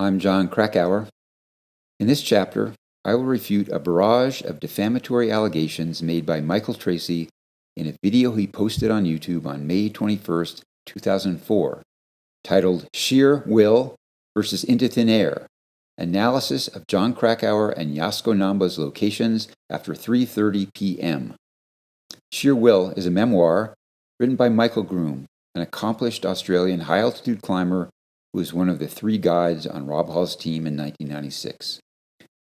I'm John Krakauer. In this chapter, I will refute a barrage of defamatory allegations made by Michael Tracy in a video he posted on YouTube on May 21st, 2004, titled Sheer Will versus Into Thin Air, Analysis of John Krakauer and Yasuko Namba's Locations After 3:30 p.m. Sheer Will is a memoir written by Michael Groom, an accomplished Australian high-altitude climber who was one of the 3 guides on Rob Hall's team in 1996.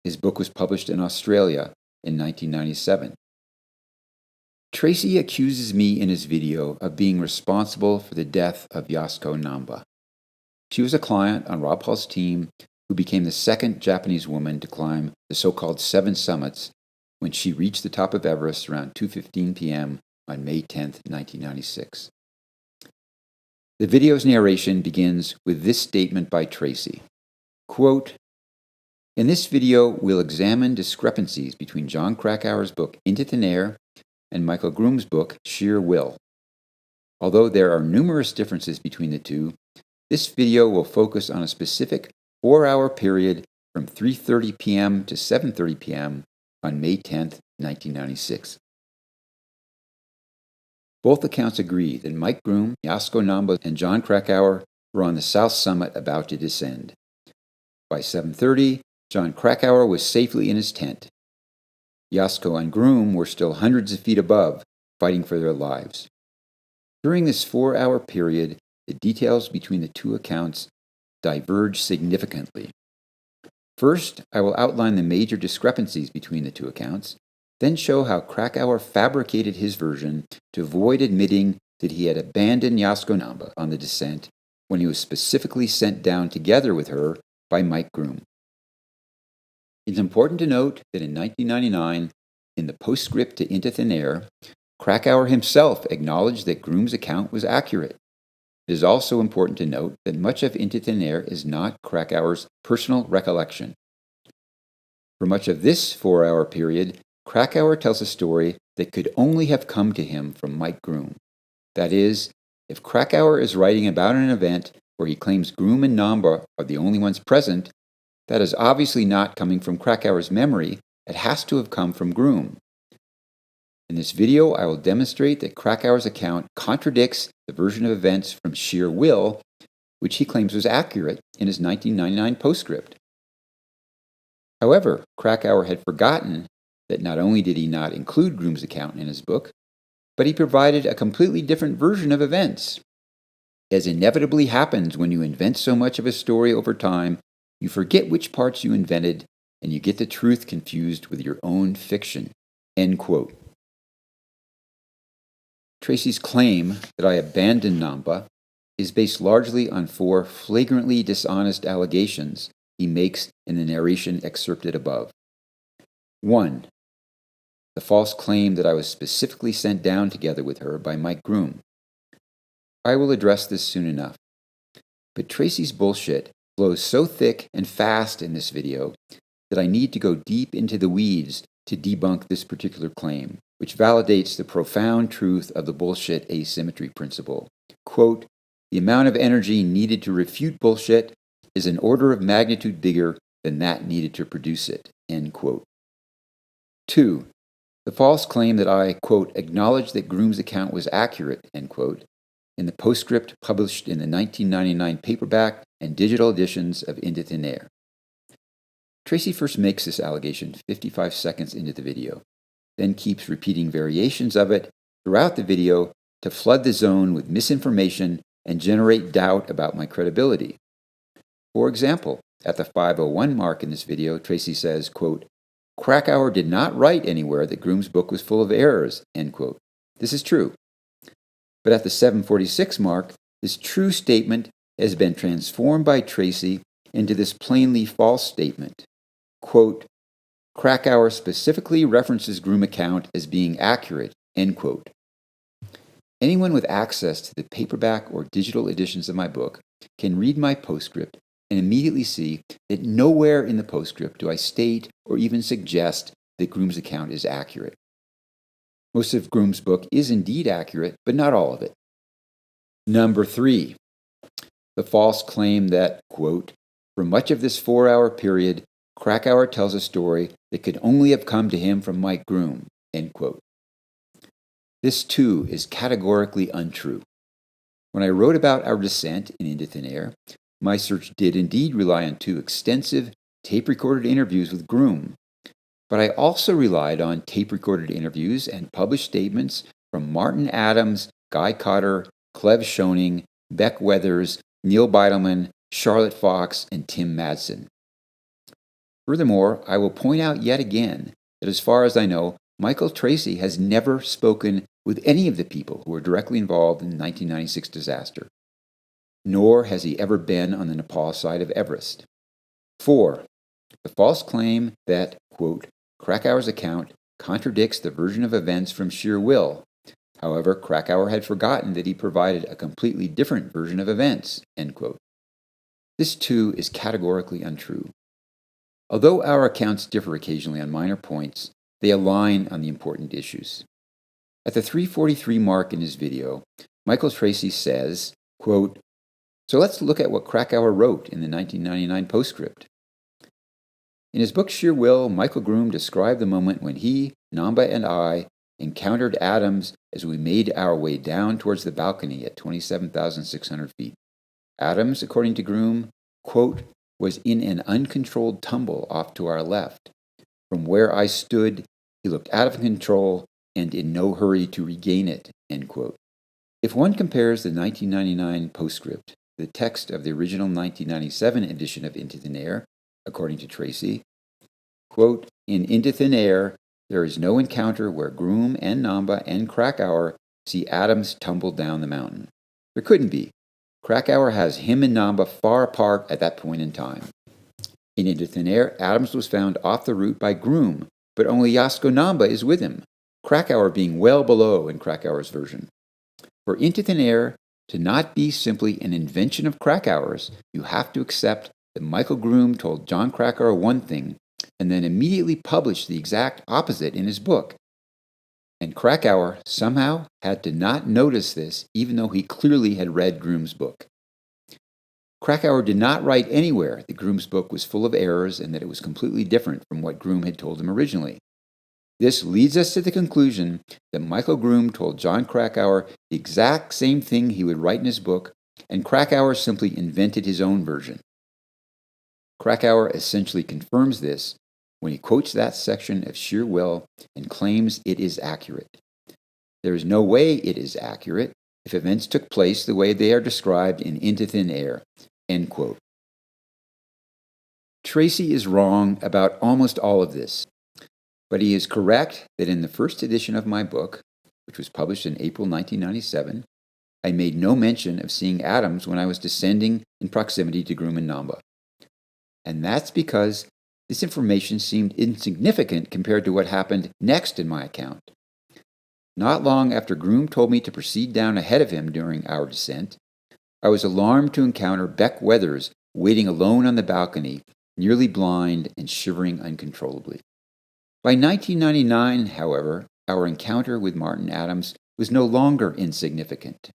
His book was published in Australia in 1997. Tracy accuses me in his video of being responsible for the death of Yasuko Namba. She was a client on Rob Hall's team who became the second Japanese woman to climb the so-called 7 summits when she reached the top of Everest around 2:15 p.m. on May 10, 1996. The video's narration begins with this statement by Tracy. Quote, "In this video, we'll examine discrepancies between John Krakauer's book Into Thin Air and Michael Groom's book Sheer Will. Although there are numerous differences between the two, this video will focus on a specific 4-hour period from 3:30 p.m. to 7:30 p.m. on May 10, 1996. Both accounts agree that Mike Groom, Yasuko Namba, and John Krakauer were on the south summit about to descend. By 7:30, John Krakauer was safely in his tent. Yasuko and Groom were still hundreds of feet above, fighting for their lives. During this 4-hour period, the details between the two accounts diverge significantly. First, I will outline the major discrepancies between the two accounts, then show how Krakauer fabricated his version to avoid admitting that he had abandoned Yasuko Namba on the descent when he was specifically sent down together with her by Mike Groom. It's important to note that in 1999, in the postscript to Into Thin Air, Krakauer himself acknowledged that Groom's account was accurate. It is also important to note that much of Into Thin Air is not Krakauer's personal recollection. For much of this 4-hour period, Krakauer tells a story that could only have come to him from Mike Groom. That is, if Krakauer is writing about an event where he claims Groom and Namba are the only ones present, that is obviously not coming from Krakauer's memory. It has to have come from Groom. In this video, I will demonstrate that Krakauer's account contradicts the version of events from Sheer Will, which he claims was accurate in his 1999 postscript. However, Krakauer had forgotten that not only did he not include Groom's account in his book, but he provided a completely different version of events. As inevitably happens when you invent so much of a story over time, you forget which parts you invented, and you get the truth confused with your own fiction." End quote. Tracy's claim that I abandoned Namba is based largely on 4 flagrantly dishonest allegations he makes in the narration excerpted above. 1. The false claim that I was specifically sent down together with her by Mike Groom. I will address this soon enough. But Tracy's bullshit flows so thick and fast in this video that I need to go deep into the weeds to debunk this particular claim, which validates the profound truth of the bullshit asymmetry principle. Quote, "The amount of energy needed to refute bullshit is an order of magnitude bigger than that needed to produce it." End quote. 2. The false claim that I, quote, "acknowledged that Groom's account was accurate," end quote, in the postscript published in the 1999 paperback and digital editions of Into Thin Air. Tracy first makes this allegation 55 seconds into the video, then keeps repeating variations of it throughout the video to flood the zone with misinformation and generate doubt about my credibility. For example, at the 5:01 mark in this video, Tracy says, quote, "Krakauer did not write anywhere that Groom's book was full of errors," end quote. This is true. But at the 7:46 mark, this true statement has been transformed by Tracy into this plainly false statement. Quote, "Krakauer specifically references Groom account as being accurate," end quote. Anyone with access to the paperback or digital editions of my book can read my postscript and immediately see that nowhere in the postscript do I state or even suggest that Groom's account is accurate. Most of Groom's book is indeed accurate, but not all of it. Number 3, the false claim that, quote, For much of this 4-hour period, Krakauer tells a story that could only have come to him from Mike Groom, end quote. This, too, is categorically untrue. When I wrote about our descent into thin air, my search did indeed rely on 2 extensive tape-recorded interviews with Groom, but I also relied on tape-recorded interviews and published statements from Martin Adams, Guy Cotter, Cleve Schoening, Beck Weathers, Neil Beidelman, Charlotte Fox, and Tim Madsen. Furthermore, I will point out yet again that as far as I know, Michael Tracy has never spoken with any of the people who were directly involved in the 1996 disaster, nor has he ever been on the Nepal side of Everest. 4. The false claim that, quote, Krakauer's account contradicts the version of events from sheer will. However, Krakauer had forgotten that he provided a completely different version of events, end quote. This, too, is categorically untrue. Although our accounts differ occasionally on minor points, they align on the important issues. At the 3:43 mark in his video, Michael Tracy says, quote, so let's look at what Krakauer wrote in the 1999 postscript. In his book Sheer Will, Michael Groom described the moment when he, Namba, and I encountered Adams as we made our way down towards the balcony at 27,600 feet. Adams, according to Groom, quote, was in an uncontrolled tumble off to our left. From where I stood, he looked out of control and in no hurry to regain it, end quote. If one compares the 1999 postscript to the text of the original 1997 edition of Into Thin Air, according to Tracy, quote, in Into Thin Air, there is no encounter where Groom and Namba and Krakauer see Adams tumble down the mountain. There couldn't be. Krakauer has him and Namba far apart at that point in time. In Into Thin Air, Adams was found off the route by Groom, but only Yasuko Namba is with him, Krakauer being well below in Krakauer's version. For Into Thin Air to not be simply an invention of Krakauer's, you have to accept that Michael Groom told John Krakauer one thing and then immediately published the exact opposite in his book. And Krakauer somehow had to not notice this, even though he clearly had read Groom's book. Krakauer did not write anywhere that Groom's book was full of errors and that it was completely different from what Groom had told him originally. This leads us to the conclusion that Michael Groom told John Krakauer the exact same thing he would write in his book, and Krakauer simply invented his own version. Krakauer essentially confirms this when he quotes that section of Sheer Will and claims it is accurate. There is no way it is accurate if events took place the way they are described in Into Thin Air, end quote. Tracy is wrong about almost all of this, but he is correct that in the first edition of my book, which was published in April 1997, I made no mention of seeing Adams when I was descending in proximity to Groom and Namba. And that's because this information seemed insignificant compared to what happened next in my account. Not long after Groom told me to proceed down ahead of him during our descent, I was alarmed to encounter Beck Weathers waiting alone on the balcony, nearly blind and shivering uncontrollably. By 1999, however, our encounter with Martin Adams was no longer insignificant.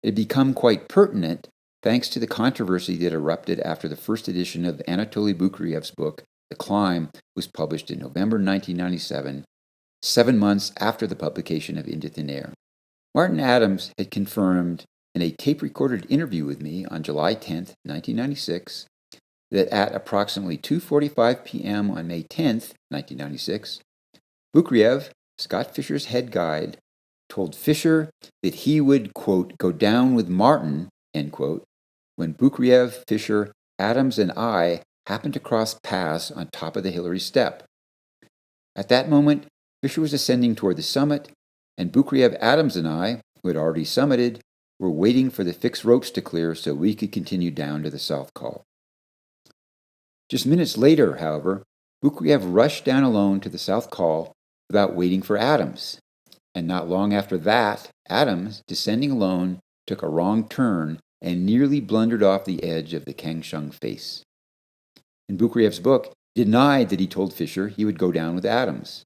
It had become quite pertinent thanks to the controversy that erupted after the first edition of Anatoly Bukryev's book, The Climb, was published in November 1997, 7 months after the publication of Into Thin Air. Martin Adams had confirmed in a tape-recorded interview with me on July 10, 1996, that at approximately 2:45 p.m. on May 10, 1996, Bukryev, Scott Fisher's head guide, told Fisher that he would, quote, go down with Martin, end quote, when Bukryev, Fisher, Adams, and I happened to cross paths on top of the Hillary Step. At that moment, Fisher was ascending toward the summit, and Bukryev, Adams, and I, who had already summited, were waiting for the fixed ropes to clear so we could continue down to the South Col. Just minutes later, however, Bukryev rushed down alone to the South Col without waiting for Adams. And not long after that, Adams, descending alone, took a wrong turn and nearly blundered off the edge of the Kangshung face. In Bukryev's book, he denied that he told Fisher he would go down with Adams.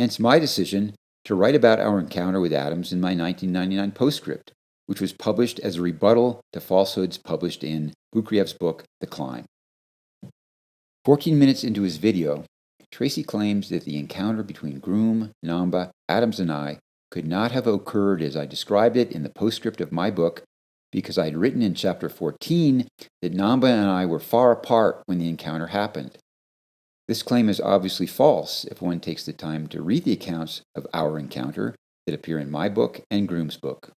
Hence my decision to write about our encounter with Adams in my 1999 postscript, which was published as a rebuttal to falsehoods published in Bukriev's book, The Climb. 14 minutes into his video, Tracy claims that the encounter between Groom, Namba, Adams, and I could not have occurred as I described it in the postscript of my book, because I had written in chapter 14 that Namba and I were far apart when the encounter happened. This claim is obviously false if one takes the time to read the accounts of our encounter that appear in my book and Groom's book.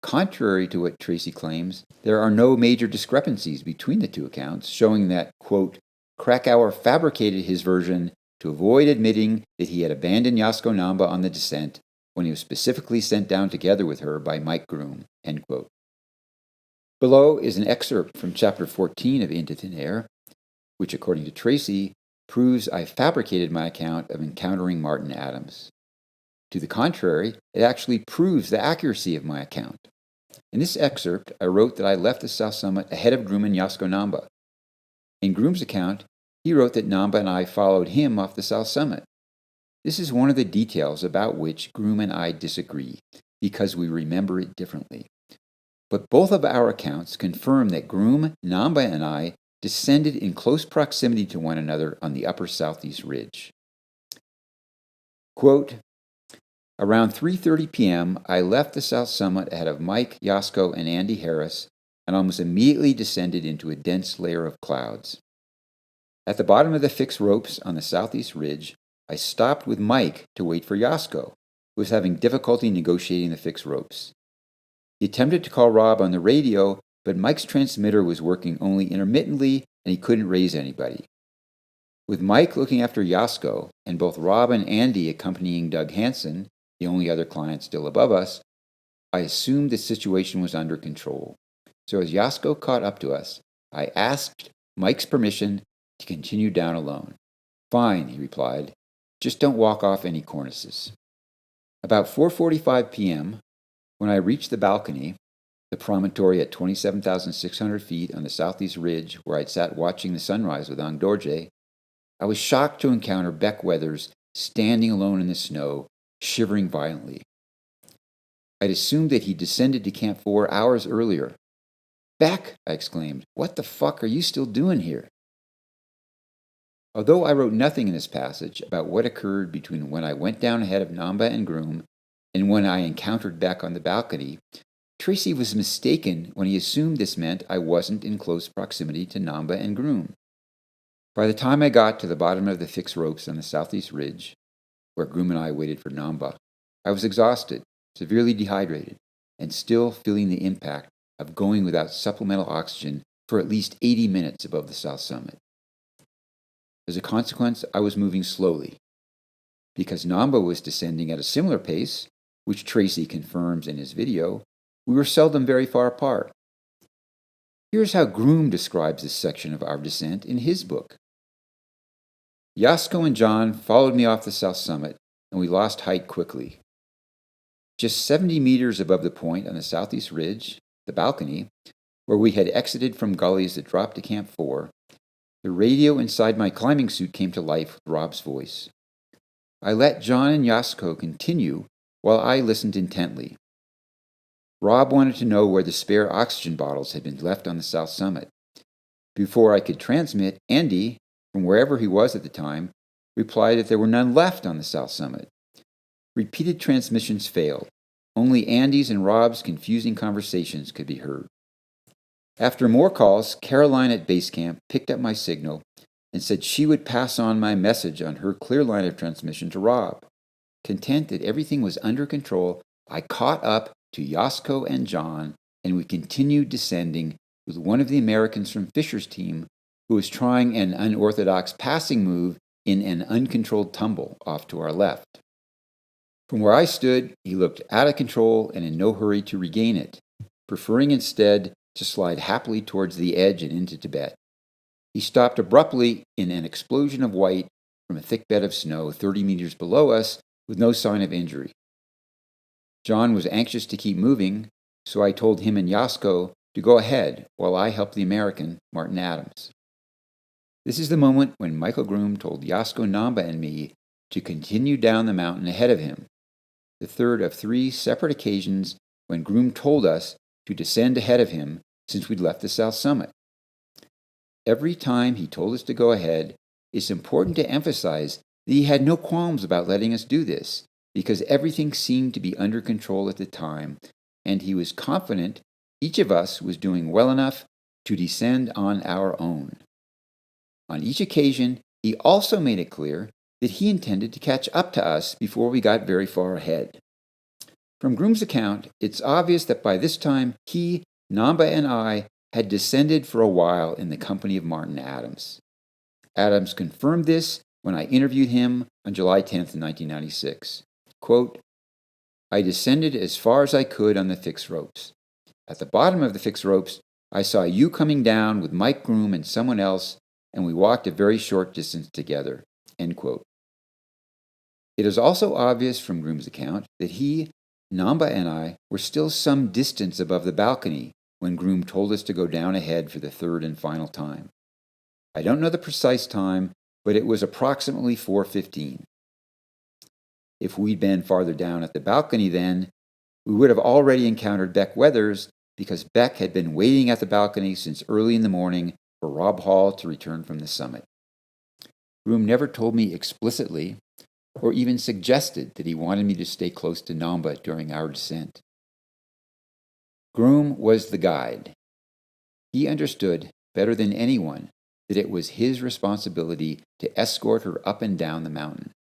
Contrary to what Tracy claims, there are no major discrepancies between the two accounts, showing that, quote, Krakauer fabricated his version to avoid admitting that he had abandoned Yasuko Namba on the descent when he was specifically sent down together with her by Mike Groom, end quote. Below is an excerpt from chapter 14 of Into Thin Air, which, according to Tracy, proves I fabricated my account of encountering Martin Adams. To the contrary, it actually proves the accuracy of my account. In this excerpt, I wrote that I left the South Summit ahead of Groom and Yasuko Namba. In Groom's account, he wrote that Namba and I followed him off the South Summit. This is one of the details about which Groom and I disagree, because we remember it differently. But both of our accounts confirm that Groom, Namba, and I descended in close proximity to one another on the upper southeast ridge. Quote, around 3:30 p.m., I left the South Summit ahead of Mike, Yasuko, and Andy Harris, and almost immediately descended into a dense layer of clouds. At the bottom of the fixed ropes on the southeast ridge, I stopped with Mike to wait for Yasuko, who was having difficulty negotiating the fixed ropes. He attempted to call Rob on the radio, but Mike's transmitter was working only intermittently and he couldn't raise anybody. With Mike looking after Yasuko and both Rob and Andy accompanying Doug Hansen, the only other client still above us, I assumed the situation was under control. So as Yasuko caught up to us, I asked Mike's permission to continue down alone. Fine, he replied. Just don't walk off any cornices. About 4:45 p.m., when I reached the balcony, the promontory at 27,600 feet on the southeast ridge where I'd sat watching the sunrise with Ang Dorje, I was shocked to encounter Beck Weathers standing alone in the snow, shivering violently. I'd assumed that he descended to Camp 4 hours earlier. Beck, I exclaimed, what the fuck are you still doing here? Although I wrote nothing in this passage about what occurred between when I went down ahead of Namba and Groom and when I encountered Beck on the balcony, Tracy was mistaken when he assumed this meant I wasn't in close proximity to Namba and Groom. By the time I got to the bottom of the fixed ropes on the southeast ridge, where Groom and I waited for Namba, I was exhausted, severely dehydrated, and still feeling the impact of going without supplemental oxygen for at least 80 minutes above the South Summit. As a consequence, I was moving slowly. Because Namba was descending at a similar pace, which Tracy confirms in his video, we were seldom very far apart. Here's how Groom describes this section of our descent in his book. Yasuko and John followed me off the South Summit, and we lost height quickly. Just 70 meters above the point on the southeast ridge, the balcony, where we had exited from gullies that dropped to Camp 4, the radio inside my climbing suit came to life with Rob's voice. I let John and Yasuko continue while I listened intently. Rob wanted to know where the spare oxygen bottles had been left on the South Summit. Before I could transmit, Andy, from wherever he was at the time, replied that there were none left on the South Summit. Repeated transmissions failed. Only Andy's and Rob's confusing conversations could be heard. After more calls, Caroline at base camp picked up my signal and said she would pass on my message on her clear line of transmission to Rob. Content that everything was under control, I caught up to Yasuko and John, and we continued descending with one of the Americans from Fisher's team who was trying an unorthodox passing move in an uncontrolled tumble off to our left. From where I stood, he looked out of control and in no hurry to regain it, preferring instead to slide happily towards the edge and into Tibet. He stopped abruptly in an explosion of white from a thick bed of snow 30 meters below us with no sign of injury. John was anxious to keep moving, so I told him and Yasuko to go ahead while I helped the American, Martin Adams. This is the moment when Michael Groom told Yasuko Namba and me to continue down the mountain ahead of him, the third of 3 separate occasions when Groom told us to descend ahead of him since we'd left the South Summit. Every time he told us to go ahead, it's important to emphasize that he had no qualms about letting us do this, because everything seemed to be under control at the time, and he was confident each of us was doing well enough to descend on our own. On each occasion, he also made it clear that he intended to catch up to us before we got very far ahead. From Groom's account, it's obvious that by this time he, Namba, and I had descended for a while in the company of Martin Adams. Adams confirmed this when I interviewed him on July 10th, 1996. Quote, "I descended as far as I could on the fixed ropes. At the bottom of the fixed ropes, I saw you coming down with Mike Groom and someone else, and we walked a very short distance together." End quote. It is also obvious from Groom's account that he, Namba, and I were still some distance above the balcony when Groom told us to go down ahead for the third and final time. I don't know the precise time, but it was approximately 4:15. If we'd been farther down at the balcony then, we would have already encountered Beck Weathers, because Beck had been waiting at the balcony since early in the morning for Rob Hall to return from the summit. Groom never told me explicitly or even suggested that he wanted me to stay close to Namba during our descent. Groom was the guide. He understood better than anyone that it was his responsibility to escort her up and down the mountain.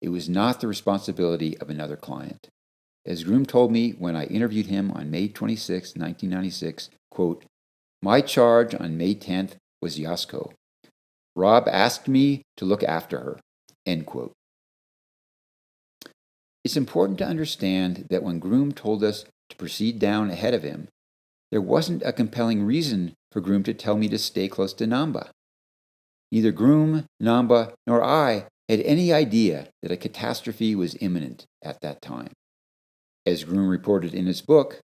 It was not the responsibility of another client. As Groom told me when I interviewed him on May 26, 1996, quote, "My charge on May 10th was Yasuko. Rob asked me to look after her." End quote. It's important to understand that when Groom told us to proceed down ahead of him, there wasn't a compelling reason for Groom to tell me to stay close to Namba. Neither Groom, Namba, nor I had any idea that a catastrophe was imminent at that time. As Groom reported in his book,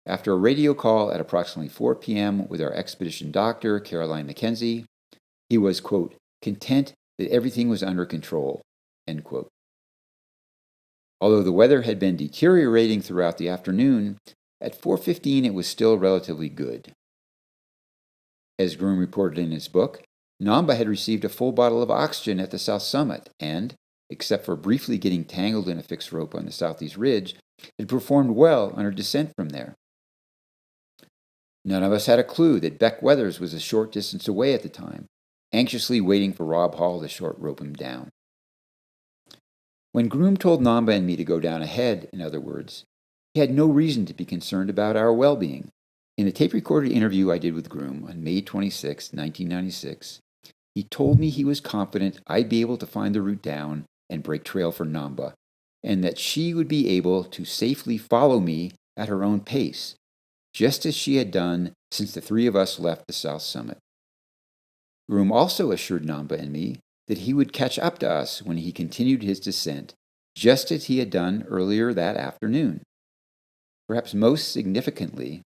after a radio call at approximately 4 p.m. with our expedition doctor, Caroline Mackenzie, he was, quote, "content that everything was under control," end quote. Although the weather had been deteriorating throughout the afternoon, at 4:15 it was still relatively good. As Groom reported in his book, Namba had received a full bottle of oxygen at the South Summit and, except for briefly getting tangled in a fixed rope on the southeast ridge, had performed well on her descent from there. None of us had a clue that Beck Weathers was a short distance away at the time, anxiously waiting for Rob Hall to short rope him down. When Groom told Namba and me to go down ahead, in other words, he had no reason to be concerned about our well-being. In a tape-recorded interview I did with Groom on May 26, 1996, he told me he was confident I'd be able to find the route down and break trail for Namba, and that she would be able to safely follow me at her own pace, just as she had done since the three of us left the South Summit. Groom also assured Namba and me that he would catch up to us when he continued his descent, just as he had done earlier that afternoon. Perhaps most significantly,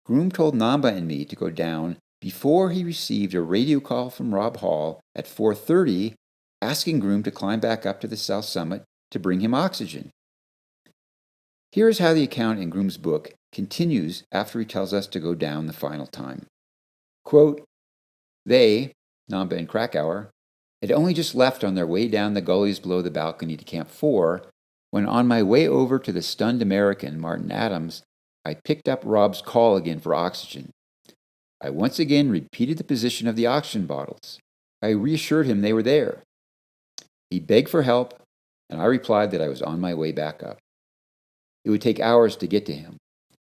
Groom told Namba and me to go down before he received a radio call from Rob Hall at 4:30 asking Groom to climb back up to the South Summit to bring him oxygen. Here is how the account in Groom's book continues after he tells us to go down the final time. Quote, "They, Namba and Krakauer, had only just left on their way down the gullies below the balcony to Camp 4 when on my way over to the stunned American, Martin Adams, I picked up Rob's call again for oxygen. I once again repeated the position of the oxygen bottles. I reassured him they were there. He begged for help, and I replied that I was on my way back up. It would take hours to get to him.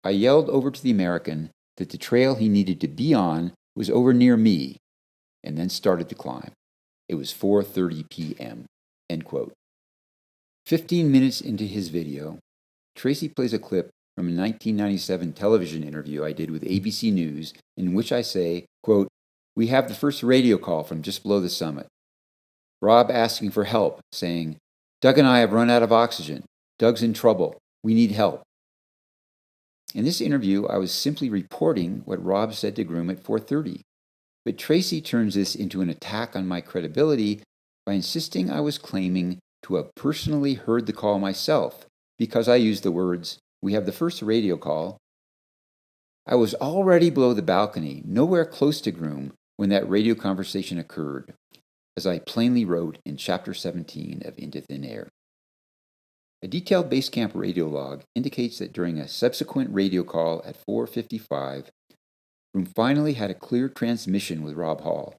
I yelled over to the American that the trail he needed to be on was over near me, and then started to climb. It was 4:30 p.m. End quote. 15 minutes into his video, Tracy plays a clip from a 1997 television interview I did with ABC News in which I say, quote, "We have the first radio call from just below the summit. Rob asking for help, saying, 'Doug and I have run out of oxygen. Doug's in trouble. We need help.' In this interview, I was simply reporting what Rob said to Groom at 4:30. But Tracy turns this into an attack on my credibility by insisting I was claiming to have personally heard the call myself because I used the words, We have the first radio call. I was already below the balcony, nowhere close to Groom, when that radio conversation occurred, as I plainly wrote in Chapter 17 of Into Thin Air. A detailed base camp radio log indicates that during a subsequent radio call at 4:55, Groom finally had a clear transmission with Rob Hall,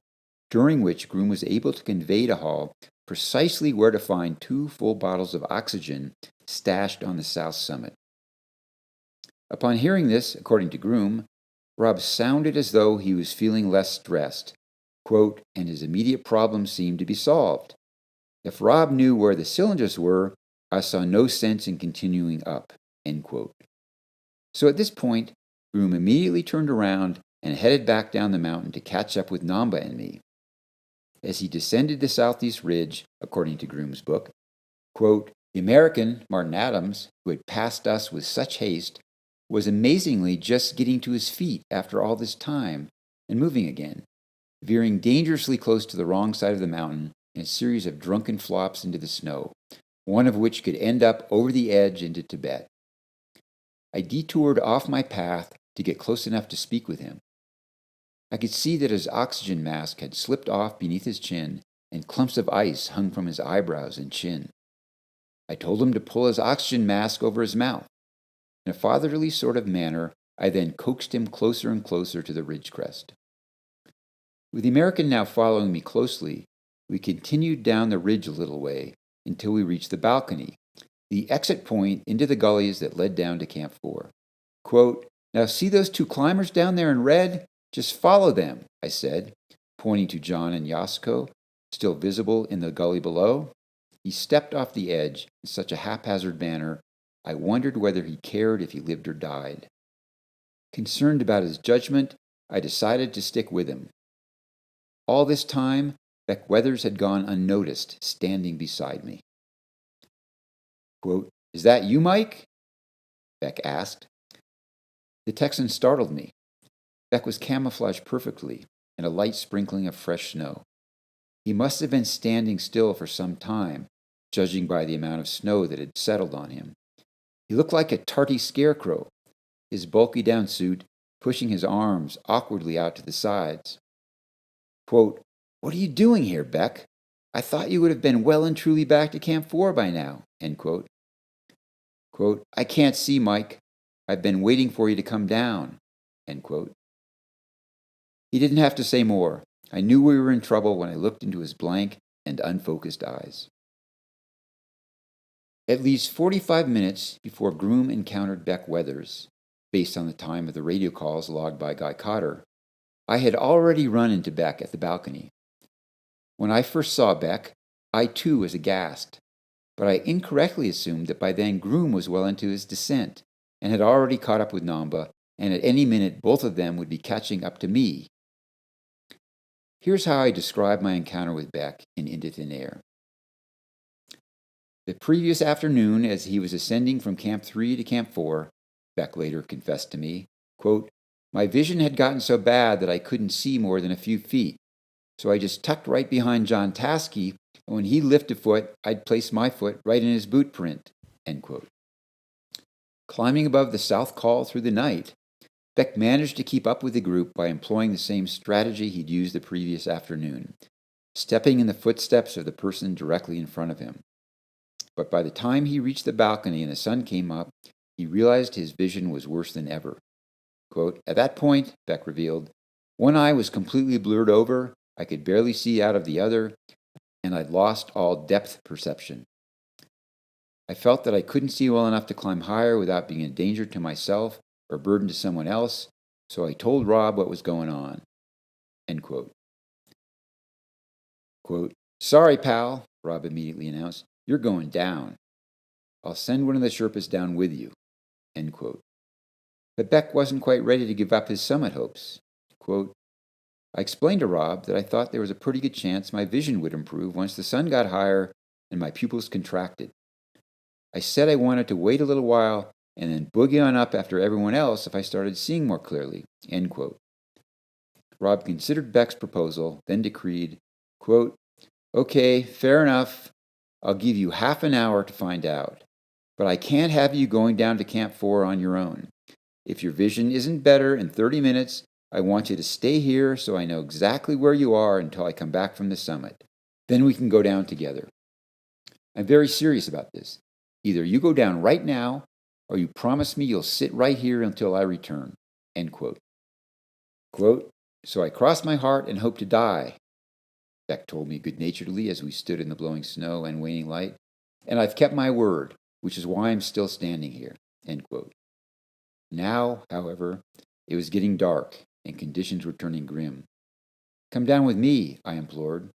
during which Groom was able to convey to Hall precisely where to find 2 full bottles of oxygen stashed on the south summit. Upon hearing this, according to Groom, Rob sounded as though he was feeling less stressed, quote, and his immediate problem seemed to be solved. If Rob knew where the cylinders were, I saw no sense in continuing up, end quote. So at this point, Groom immediately turned around and headed back down the mountain to catch up with Namba and me. As he descended the southeast ridge, according to Groom's book, quote, the American, Martin Adams, who had passed us with such haste, was amazingly just getting to his feet after all this time and moving again, veering dangerously close to the wrong side of the mountain in a series of drunken flops into the snow, one of which could end up over the edge into Tibet. I detoured off my path to get close enough to speak with him. I could see that his oxygen mask had slipped off beneath his chin, and clumps of ice hung from his eyebrows and chin. I told him to pull his oxygen mask over his mouth. In a fatherly sort of manner, I then coaxed him closer and closer to the ridge crest. With the American now following me closely, we continued down the ridge a little way until we reached the balcony, the exit point into the gullies that led down to Camp 4. Quote, now see those 2 climbers down there in red? Just follow them, I said, pointing to John and Yasuko, still visible in the gully below. He stepped off the edge in such a haphazard manner, I wondered whether he cared if he lived or died. Concerned about his judgment, I decided to stick with him. All this time, Beck Weathers had gone unnoticed, standing beside me. Quote, is that you, Mike? Beck asked. The Texan startled me. Beck was camouflaged perfectly, and a light sprinkling of fresh snow. He must have been standing still for some time, judging by the amount of snow that had settled on him. He looked like a tarty scarecrow, his bulky down suit pushing his arms awkwardly out to the sides. Quote, what are you doing here, Beck? I thought you would have been well and truly back to Camp 4 by now, end quote. Quote, I can't see, Mike. I've been waiting for you to come down, end quote. He didn't have to say more. I knew we were in trouble when I looked into his blank and unfocused eyes. At least 45 minutes before Groom encountered Beck Weathers, based on the time of the radio calls logged by Guy Cotter, I had already run into Beck at the balcony. When I first saw Beck, I too was aghast, but I incorrectly assumed that by then Groom was well into his descent and had already caught up with Namba, and at any minute both of them would be catching up to me. Here's how I describe my encounter with Beck in Into Thin Air. The previous afternoon, as he was ascending from Camp 3 to Camp 4, Beck later confessed to me, quote, my vision had gotten so bad that I couldn't see more than a few feet, so I just tucked right behind John Taskey, and when he'd lift a foot, I'd place my foot right in his boot print, end quote. Climbing above the south col through the night, Beck managed to keep up with the group by employing the same strategy he'd used the previous afternoon, stepping in the footsteps of the person directly in front of him. But by the time he reached the balcony and the sun came up, he realized his vision was worse than ever. Quote, at that point, Beck revealed, one eye was completely blurred over, I could barely see out of the other, and I'd lost all depth perception. I felt that I couldn't see well enough to climb higher without being a danger to myself or burden to someone else, so I told Rob what was going on. End quote. Quote, sorry, pal, Rob immediately announced. You're going down. I'll send one of the Sherpas down with you. End quote. But Beck wasn't quite ready to give up his summit hopes. Quote, I explained to Rob that I thought there was a pretty good chance my vision would improve once the sun got higher and my pupils contracted. I said I wanted to wait a little while and then boogie on up after everyone else if I started seeing more clearly. End quote. Rob considered Beck's proposal, then decreed, quote, okay, fair enough. I'll give you half an hour to find out, but I can't have you going down to Camp 4 on your own. If your vision isn't better in 30 minutes, I want you to stay here so I know exactly where you are until I come back from the summit. Then we can go down together. I'm very serious about this. Either you go down right now, or you promise me you'll sit right here until I return." End quote. Quote, "So I cross my heart and hope to die," Beck told me good-naturedly as we stood in the blowing snow and waning light, "and I've kept my word, which is why I'm still standing here." End quote. Now, however, it was getting dark and conditions were turning grim. "Come down with me," I implored.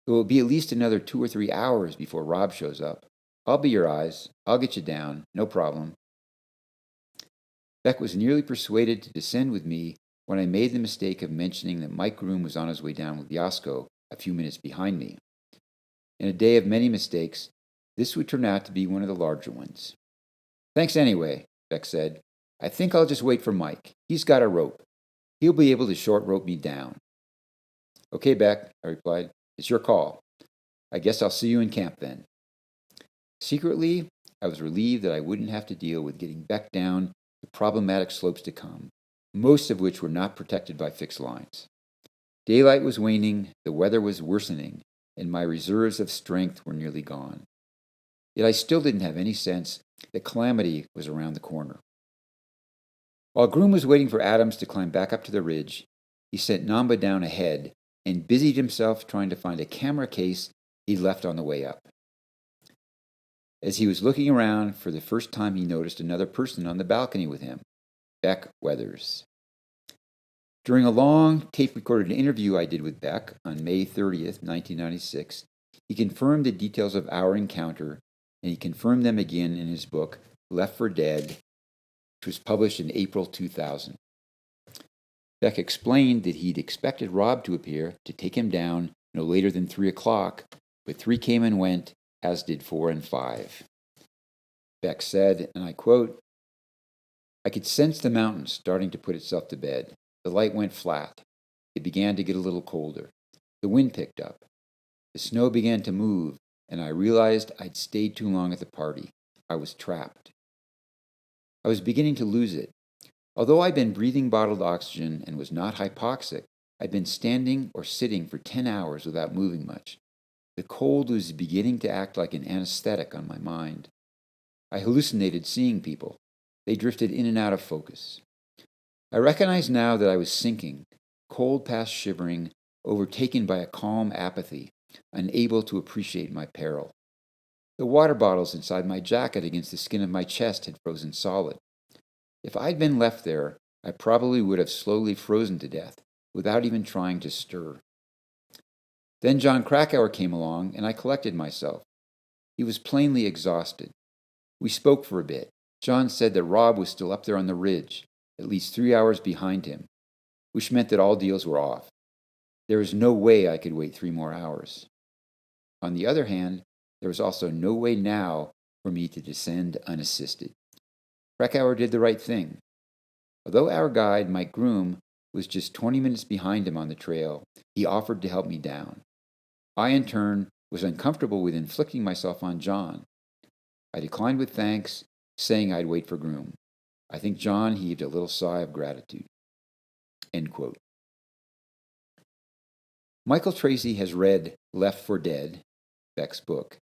"It will be at least another 2 or 3 hours before Rob shows up. I'll be your eyes. I'll get you down. No problem." Beck was nearly persuaded to descend with me when I made the mistake of mentioning that Mike Groom was on his way down with Yasuko a few minutes behind me. In a day of many mistakes, this would turn out to be one of the larger ones. "Thanks anyway," Beck said. "I think I'll just wait for Mike. He's got a rope. He'll be able to short rope me down." "Okay, Beck," I replied. "It's your call. I guess I'll see you in camp then." Secretly, I was relieved that I wouldn't have to deal with getting Beck down the problematic slopes to come, most of which were not protected by fixed lines. Daylight was waning, the weather was worsening, and my reserves of strength were nearly gone. Yet I still didn't have any sense that calamity was around the corner. While Groom was waiting for Adams to climb back up to the ridge, he sent Namba down ahead and busied himself trying to find a camera case he'd left on the way up. As he was looking around, for the first time he noticed another person on the balcony with him, Beck Weathers. During a long tape-recorded interview I did with Beck on May 30th, 1996, he confirmed the details of our encounter, and he confirmed them again in his book, Left for Dead, which was published in April 2000. Beck explained that he'd expected Rob to appear to take him down no later than 3 o'clock, but 3 came and went, as did 4 and 5. Beck said, and I quote, "I could sense the mountain starting to put itself to bed. The light went flat. It began to get a little colder. The wind picked up. The snow began to move, and I realized I'd stayed too long at the party. I was trapped. I was beginning to lose it. Although I'd been breathing bottled oxygen and was not hypoxic, I'd been standing or sitting for 10 hours without moving much. The cold was beginning to act like an anesthetic on my mind. I hallucinated seeing people. They drifted in and out of focus. I recognize now that I was sinking, cold past shivering, overtaken by a calm apathy, unable to appreciate my peril. The water bottles inside my jacket against the skin of my chest had frozen solid. If I'd been left there, I probably would have slowly frozen to death, without even trying to stir. Then John Krakauer came along, and I collected myself. He was plainly exhausted. We spoke for a bit. John said that Rob was still up there on the ridge, at least 3 hours behind him, which meant that all deals were off. There was no way I could wait 3 more hours. On the other hand, there was also no way now for me to descend unassisted. Krakauer did the right thing. Although our guide, Mike Groom, was just 20 minutes behind him on the trail, he offered to help me down. I, in turn, was uncomfortable with inflicting myself on John. I declined with thanks, saying I'd wait for Groom. I think John heaved a little sigh of gratitude. End quote. Michael Tracy has read Left for Dead, Beck's book,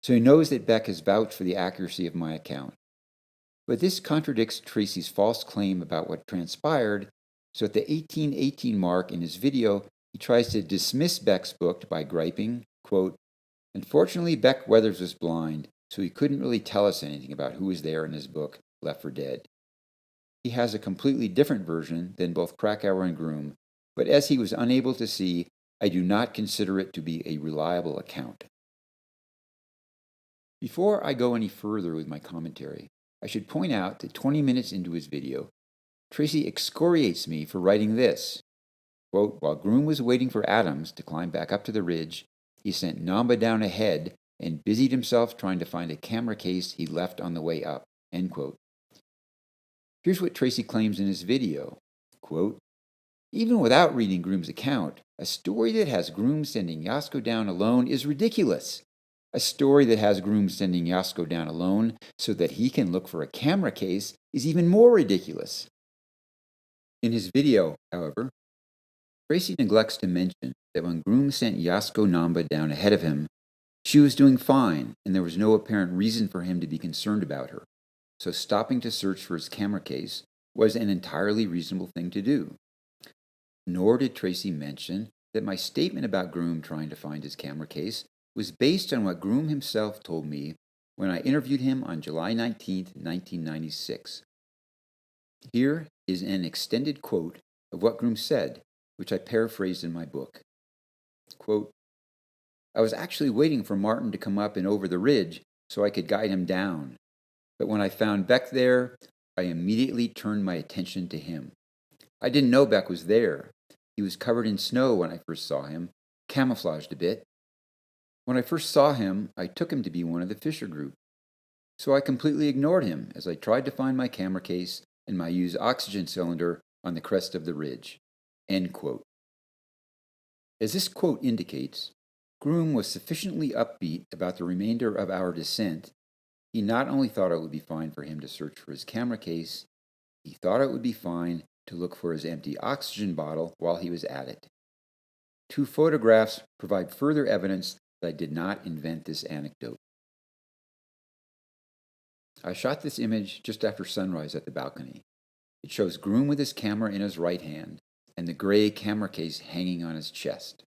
so he knows that Beck has vouched for the accuracy of my account. But this contradicts Tracy's false claim about what transpired, so at the 1818 mark in his video, he tries to dismiss Beck's book by griping, quote, "Unfortunately, Beck Weathers was blind, so he couldn't really tell us anything about who was there in his book, Left for Dead. He has a completely different version than both Krakauer and Groom, but as he was unable to see, I do not consider it to be a reliable account." Before I go any further with my commentary, I should point out that 20 minutes into his video, Tracy excoriates me for writing this. Quote, "While Groom was waiting for Adams to climb back up to the ridge, he sent Namba down ahead and busied himself trying to find a camera case he left on the way up." End quote. Here's what Tracy claims in his video. Quote, "Even without reading Groom's account, a story that has Groom sending Yasuko down alone is ridiculous. A story that has Groom sending Yasuko down alone so that he can look for a camera case is even more ridiculous. In his video, however, Tracy neglects to mention that when Groom sent Yasuko Namba down ahead of him, she was doing fine and there was no apparent reason for him to be concerned about her, so stopping to search for his camera case was an entirely reasonable thing to do. Nor did Tracy mention that my statement about Groom trying to find his camera case was based on what Groom himself told me when I interviewed him on July 19, 1996. Here is an extended quote of what Groom said, which I paraphrased in my book. Quote, "I was actually waiting for Martin to come up and over the ridge so I could guide him down. But when I found Beck there, I immediately turned my attention to him. I didn't know Beck was there. He was covered in snow when I first saw him, camouflaged a bit. When I first saw him, I took him to be one of the Fisher group. So I completely ignored him as I tried to find my camera case and my used oxygen cylinder on the crest of the ridge." End quote. As this quote indicates, Groom was sufficiently upbeat about the remainder of our descent. He not only thought it would be fine for him to search for his camera case, he thought it would be fine to look for his empty oxygen bottle while he was at it. 2 photographs provide further evidence that I did not invent this anecdote. I shot this image just after sunrise at the balcony. It shows Groom with his camera in his right hand and the gray camera case hanging on his chest.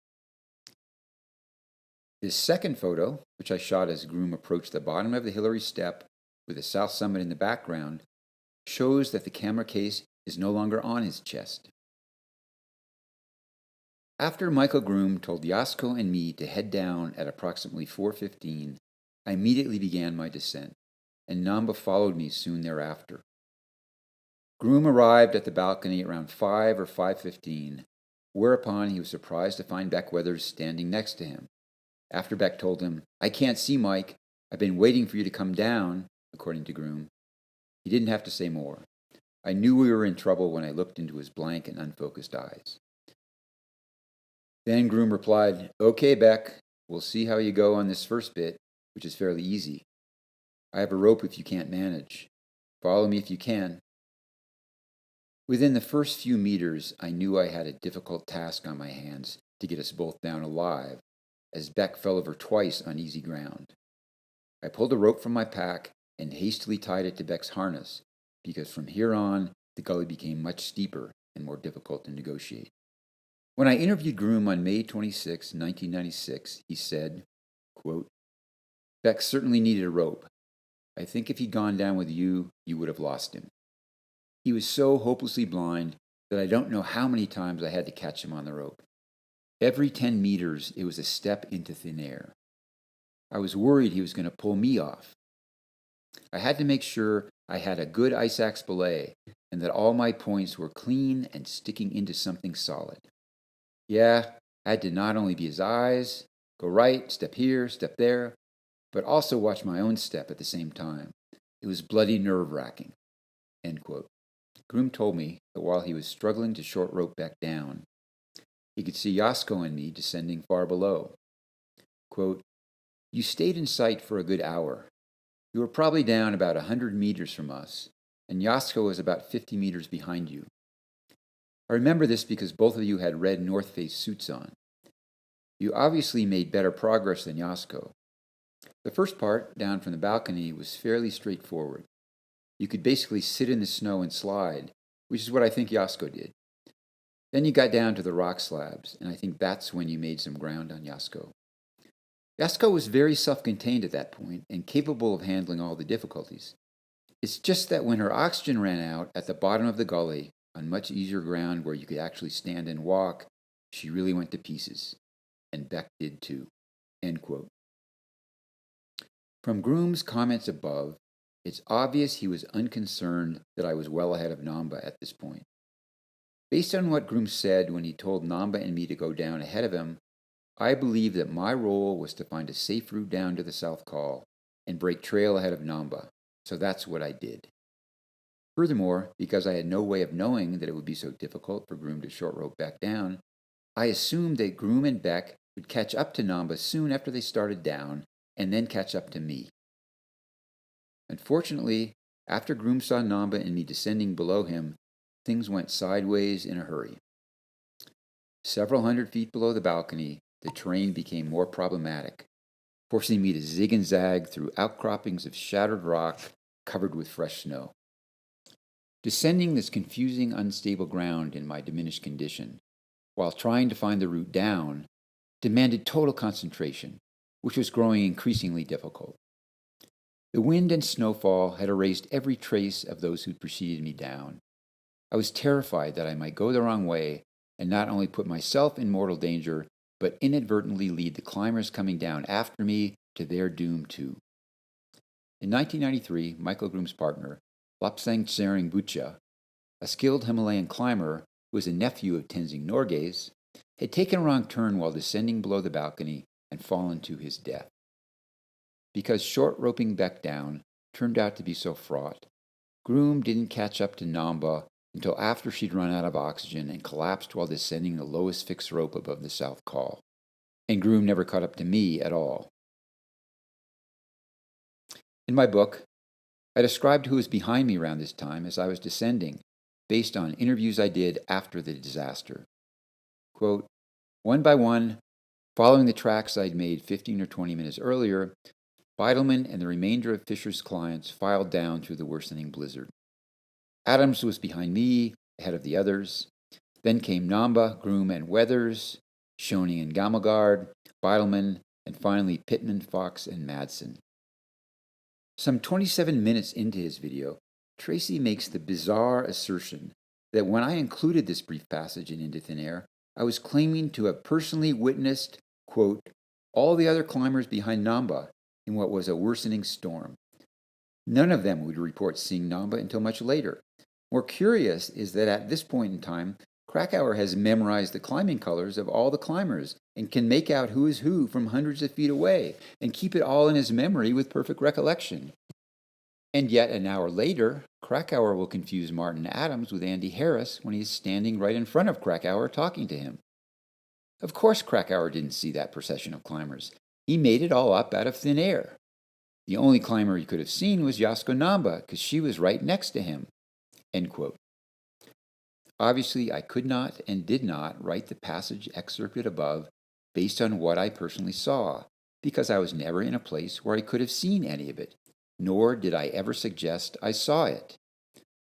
This second photo, which I shot as Groom approached the bottom of the Hillary Step with the south summit in the background, shows that the camera case is no longer on his chest. After Michael Groom told Yasuko and me to head down at approximately 4:15, I immediately began my descent, and Namba followed me soon thereafter. Groom arrived at the balcony around 5 or 5:15, whereupon he was surprised to find Beck Weathers standing next to him. After Beck told him, "I can't see Mike, I've been waiting for you to come down," according to Groom, he didn't have to say more. I knew we were in trouble when I looked into his blank and unfocused eyes. Then Groom replied, "Okay, Beck, we'll see how you go on this first bit, which is fairly easy. I have a rope if you can't manage. Follow me if you can." Within the first few meters, I knew I had a difficult task on my hands to get us both down alive, as Beck fell over twice on easy ground. I pulled a rope from my pack and hastily tied it to Beck's harness, because from here on, the gully became much steeper and more difficult to negotiate. When I interviewed Groom on May 26, 1996, he said, quote, "Beck certainly needed a rope. I think if he'd gone down with you, you would have lost him. He was so hopelessly blind that I don't know how many times I had to catch him on the rope. Every 10 meters, it was a step into thin air. I was worried he was going to pull me off. I had to make sure I had a good ice axe belay and that all my points were clean and sticking into something solid. Yeah, I had to not only be his eyes, go right, step here, step there, but also watch my own step at the same time. It was bloody nerve-wracking." End quote. Groom told me that while he was struggling to short rope Beck down, he could see Yasuko and me descending far below. Quote, "You stayed in sight for a good hour. You were probably down about 100 meters from us, and Yasuko was about 50 meters behind you. I remember this because both of you had red North Face suits on. You obviously made better progress than Yasuko. The first part, down from the balcony, was fairly straightforward. You could basically sit in the snow and slide, which is what I think Yasuko did. Then you got down to the rock slabs, and I think that's when you made some ground on Yasuko. Yasuko was very self-contained at that point and capable of handling all the difficulties. It's just that when her oxygen ran out at the bottom of the gully, on much easier ground where you could actually stand and walk, she really went to pieces. And Beck did too." End quote. From Groom's comments above, it's obvious he was unconcerned that I was well ahead of Namba at this point. Based on what Groom said when he told Namba and me to go down ahead of him, I believe that my role was to find a safe route down to the South Col and break trail ahead of Namba, so that's what I did. Furthermore, because I had no way of knowing that it would be so difficult for Groom to short rope Beck down, I assumed that Groom and Beck would catch up to Namba soon after they started down, and then catch up to me. Unfortunately, after Groom saw Namba and me descending below him, things went sideways in a hurry. Several hundred feet below the balcony, the terrain became more problematic, forcing me to zig and zag through outcroppings of shattered rock covered with fresh snow. Descending this confusing, unstable ground in my diminished condition, while trying to find the route down, demanded total concentration, which was growing increasingly difficult. The wind and snowfall had erased every trace of those who'd preceded me down. I was terrified that I might go the wrong way and not only put myself in mortal danger, but inadvertently lead the climbers coming down after me to their doom too. In 1993, Michael Groom's partner, Lobsang Tsering Bucha, a skilled Himalayan climber who was a nephew of Tenzing Norgay's, had taken a wrong turn while descending below the balcony and fallen to his death. Because short roping Beck down turned out to be so fraught, Groom didn't catch up to Namba until after she'd run out of oxygen and collapsed while descending the lowest fixed rope above the South Col. And Groom never caught up to me at all. In my book, I described who was behind me around this time as I was descending, based on interviews I did after the disaster. Quote, one by one, following the tracks I'd made 15 or 20 minutes earlier, Beidelman and the remainder of Fisher's clients filed down through the worsening blizzard. Adams was behind me, ahead of the others. Then came Namba, Groom, and Weathers, Schoening and Gamelgard, Beidelman, and finally Pittman, Fox, and Madsen. Some 27 minutes into his video, Tracy makes the bizarre assertion that when I included this brief passage in Into Thin Air, I was claiming to have personally witnessed, quote, all the other climbers behind Namba in what was a worsening storm. None of them would report seeing Namba until much later. More curious is that at this point in time, Krakauer has memorized the climbing colors of all the climbers and can make out who is who from hundreds of feet away and keep it all in his memory with perfect recollection. And yet an hour later, Krakauer will confuse Martin Adams with Andy Harris when he is standing right in front of Krakauer talking to him. Of course Krakauer didn't see that procession of climbers. He made it all up out of thin air. The only climber he could have seen was Yasuko Namba, because she was right next to him. End quote. Obviously, I could not and did not write the passage excerpted above based on what I personally saw, because I was never in a place where I could have seen any of it, nor did I ever suggest I saw it.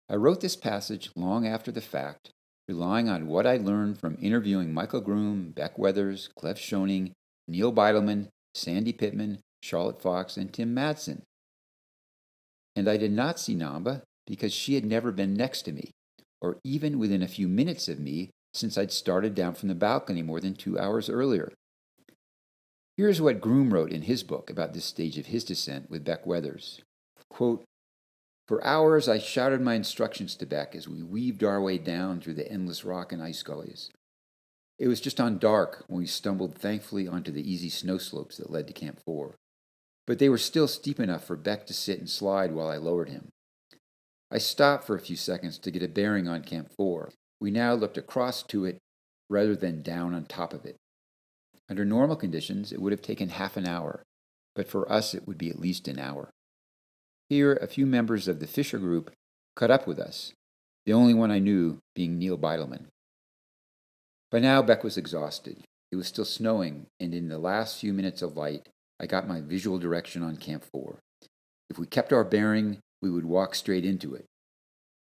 I wrote this passage long after the fact, relying on what I learned from interviewing Michael Groom, Beck Weathers, Clef Schoening, Neil Beidelman, Sandy Pittman, Charlotte Fox, and Tim Madsen. And I did not see Namba because she had never been next to me, or even within a few minutes of me since I'd started down from the balcony more than 2 hours earlier. Here's what Groom wrote in his book about this stage of his descent with Beck Weathers. Quote, for hours I shouted my instructions to Beck as we weaved our way down through the endless rock and ice gullies. It was just on dark when we stumbled thankfully onto the easy snow slopes that led to Camp 4. But they were still steep enough for Beck to sit and slide while I lowered him. I stopped for a few seconds to get a bearing on Camp 4. We now looked across to it rather than down on top of it. Under normal conditions, it would have taken half an hour, but for us it would be at least an hour. Here, a few members of the Fisher group caught up with us, the only one I knew being Neil Beidelman. By now, Beck was exhausted. It was still snowing, and in the last few minutes of light, I got my visual direction on Camp 4. If we kept our bearing, we would walk straight into it.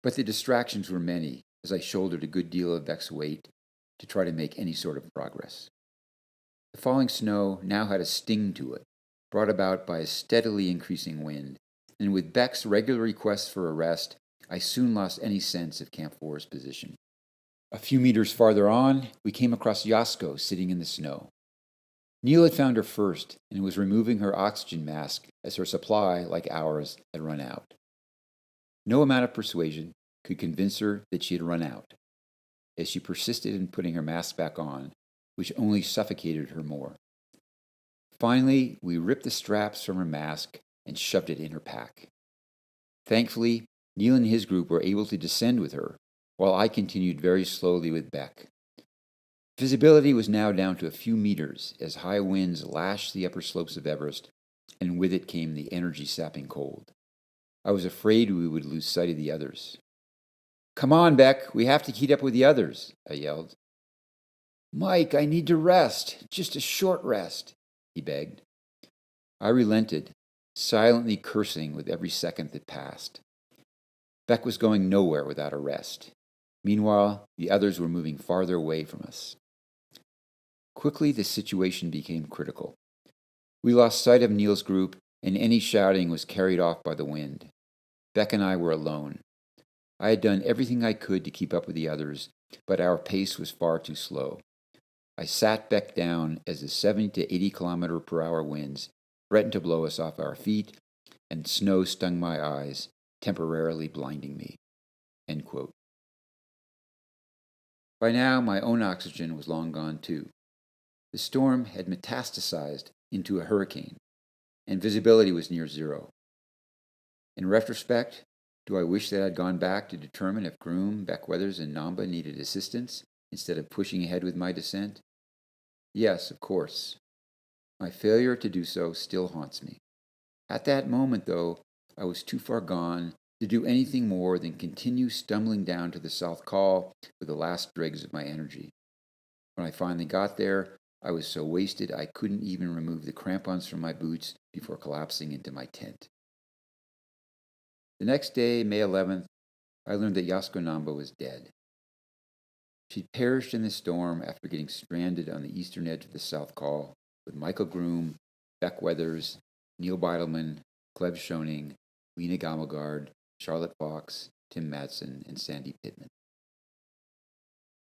But the distractions were many, as I shouldered a good deal of Beck's weight to try to make any sort of progress. The falling snow now had a sting to it, brought about by a steadily increasing wind, and with Beck's regular requests for a rest, I soon lost any sense of Camp 4's position. A few meters farther on, we came across Yasuko sitting in the snow. Neil had found her first and was removing her oxygen mask as her supply, like ours, had run out. No amount of persuasion could convince her that she had run out, as she persisted in putting her mask back on, which only suffocated her more. Finally, we ripped the straps from her mask and shoved it in her pack. Thankfully, Neil and his group were able to descend with her, while I continued very slowly with Beck. Visibility was now down to a few meters as high winds lashed the upper slopes of Everest, and with it came the energy-sapping cold. I was afraid we would lose sight of the others. "Come on, Beck, we have to keep up with the others," I yelled. "Mike, I need to rest, just a short rest," he begged. I relented, silently cursing with every second that passed. Beck was going nowhere without a rest. Meanwhile, the others were moving farther away from us. Quickly, the situation became critical. We lost sight of Neil's group, and any shouting was carried off by the wind. Beck and I were alone. I had done everything I could to keep up with the others, but our pace was far too slow. I sat Beck down as the 70 to 80 km/h winds threatened to blow us off our feet, and snow stung my eyes, temporarily blinding me. End quote. By now, my own oxygen was long gone too. The storm had metastasized into a hurricane, and visibility was near zero. In retrospect, do I wish that I'd gone back to determine if Groom, Beck Weathers, and Namba needed assistance instead of pushing ahead with my descent? Yes, of course. My failure to do so still haunts me. At that moment, though, I was too far gone to do anything more than continue stumbling down to the South Col with the last dregs of my energy. When I finally got there, I was so wasted I couldn't even remove the crampons from my boots before collapsing into my tent. The next day, May 11th, I learned that Yasuko Namba was dead. She'd perished in the storm after getting stranded on the eastern edge of the South Col with Michael Groom, Beck Weathers, Neil Beidelman, Cleb Schoening, Lena Gamelgard, Charlotte Fox, Tim Madsen, and Sandy Pittman.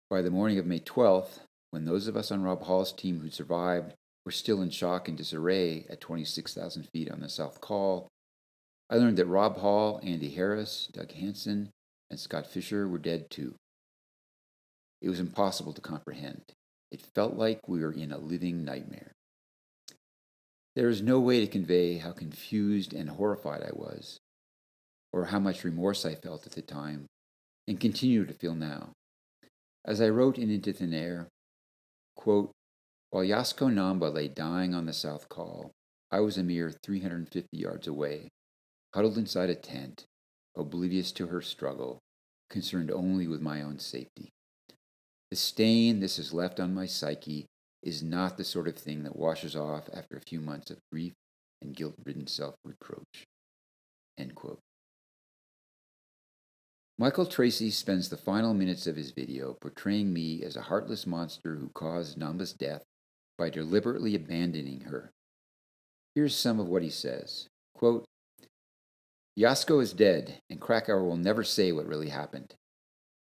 By the morning of May 12th, when those of us on Rob Hall's team who survived were still in shock and disarray at 26,000 feet on the South Col, I learned that Rob Hall, Andy Harris, Doug Hansen, and Scott Fisher were dead too. It was impossible to comprehend. It felt like we were in a living nightmare. There is no way to convey how confused and horrified I was, or how much remorse I felt at the time, and continue to feel now. As I wrote in Into Thin Air, quote, "While Yasuko Namba lay dying on the South Col, I was a mere 350 yards away, huddled inside a tent, oblivious to her struggle, concerned only with my own safety. The stain this has left on my psyche is not the sort of thing that washes off after a few months of grief and guilt-ridden self-reproach." End quote. Michael Tracy spends the final minutes of his video portraying me as a heartless monster who caused Namba's death by deliberately abandoning her. Here's some of what he says. Quote, "Yasuko is dead, and Krakauer will never say what really happened.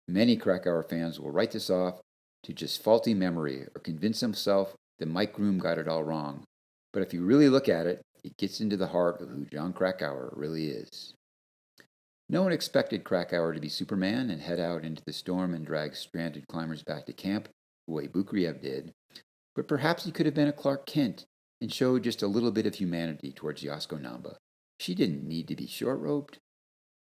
Many Krakauer fans will write this off to just faulty memory or convince himself that Mike Groom got it all wrong. But if you really look at it, it gets into the heart of who John Krakauer really is. No one expected Krakauer to be Superman and head out into the storm and drag stranded climbers back to camp the way Bukriev did, but perhaps he could have been a Clark Kent and showed just a little bit of humanity towards Yasuko Namba. She didn't need to be short-roped.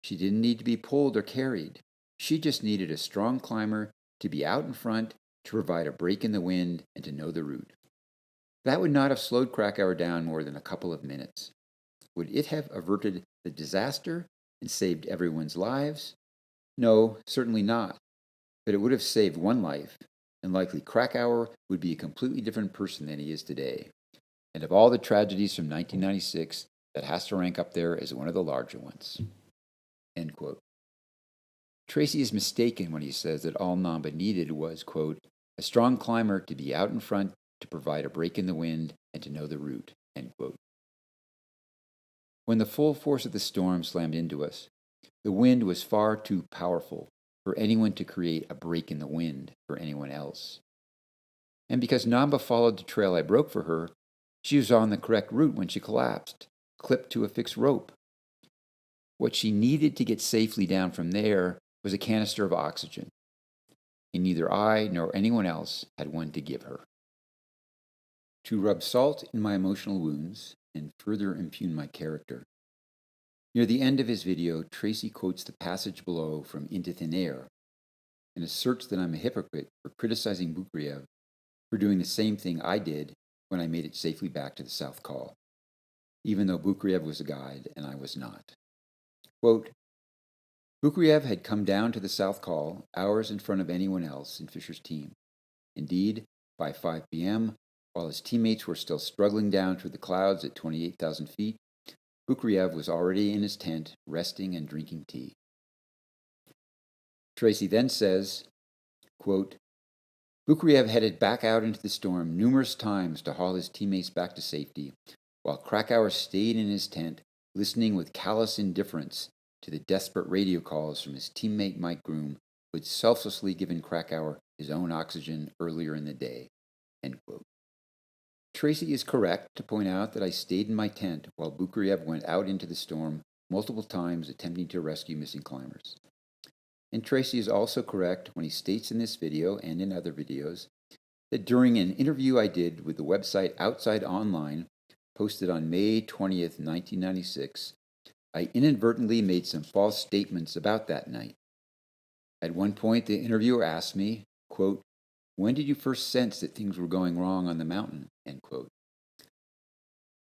She didn't need to be pulled or carried. She just needed a strong climber to be out in front, to provide a break in the wind, and to know the route. That would not have slowed Krakauer down more than a couple of minutes. Would it have averted the disaster and saved everyone's lives? No, certainly not. But it would have saved one life, and likely Krakauer would be a completely different person than he is today. And of all the tragedies from 1996, that has to rank up there as one of the larger ones." End quote. Tracy is mistaken when he says that all Namba needed was, quote, "a strong climber to be out in front, to provide a break in the wind, and to know the route," end quote. When the full force of the storm slammed into us, the wind was far too powerful for anyone to create a break in the wind for anyone else. And because Namba followed the trail I broke for her, she was on the correct route when she collapsed, clipped to a fixed rope. What she needed to get safely down from there was a canister of oxygen, and neither I nor anyone else had one to give her. To rub salt in my emotional wounds and further impugn my character, near the end of his video, Tracy quotes the passage below from Into Thin Air and asserts that I'm a hypocrite for criticizing Bukriev for doing the same thing I did when I made it safely back to the South Col. even though Bukriev was a guide and I was not. Quote, Bukriev had come down to the South Col hours in front of anyone else in Fisher's team. Indeed, by 5 p.m., while his teammates were still struggling down through the clouds at 28,000 feet, Bukriev was already in his tent, resting and drinking tea. Tracy then says, quote, Bukriev headed back out into the storm numerous times to haul his teammates back to safety, while Krakauer stayed in his tent, listening with callous indifference to the desperate radio calls from his teammate Mike Groom, who had selflessly given Krakauer his own oxygen earlier in the day. End quote. Tracy is correct to point out that I stayed in my tent while Bukriev went out into the storm multiple times attempting to rescue missing climbers. And Tracy is also correct when he states in this video and in other videos that during an interview I did with the website Outside Online, posted on May 20th, 1996, I inadvertently made some false statements about that night. At one point, the interviewer asked me, quote, when did you first sense that things were going wrong on the mountain? End quote.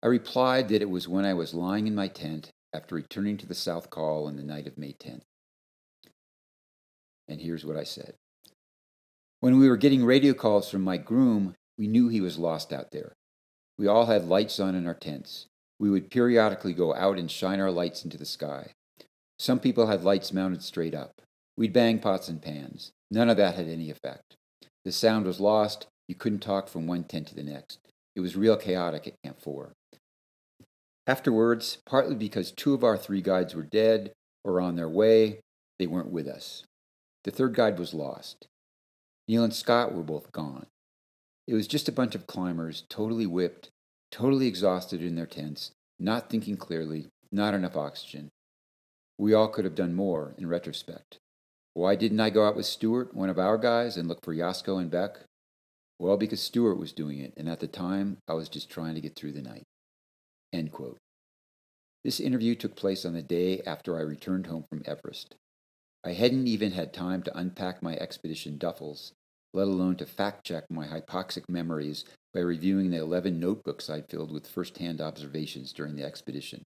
I replied that it was when I was lying in my tent after returning to the South Col on the night of May 10th. And here's what I said. When we were getting radio calls from Mike Groom, we knew he was lost out there. We all had lights on in our tents. We would periodically go out and shine our lights into the sky. Some people had lights mounted straight up. We'd bang pots and pans. None of that had any effect. The sound was lost. You couldn't talk from one tent to the next. It was real chaotic at Camp 4. Afterwards, partly because 2 of our 3 guides were dead or on their way, they weren't with us. The 3rd guide was lost. Neil and Scott were both gone. It was just a bunch of climbers, totally whipped, totally exhausted in their tents, not thinking clearly, not enough oxygen. We all could have done more in retrospect. Why didn't I go out with Stuart, one of our guys, and look for Yasuko and Beck? Well, because Stuart was doing it, and at the time, I was just trying to get through the night. End quote. This interview took place on the day after I returned home from Everest. I hadn't even had time to unpack my expedition duffels, let alone to fact-check my hypoxic memories by reviewing the 11 notebooks I'd filled with first-hand observations during the expedition.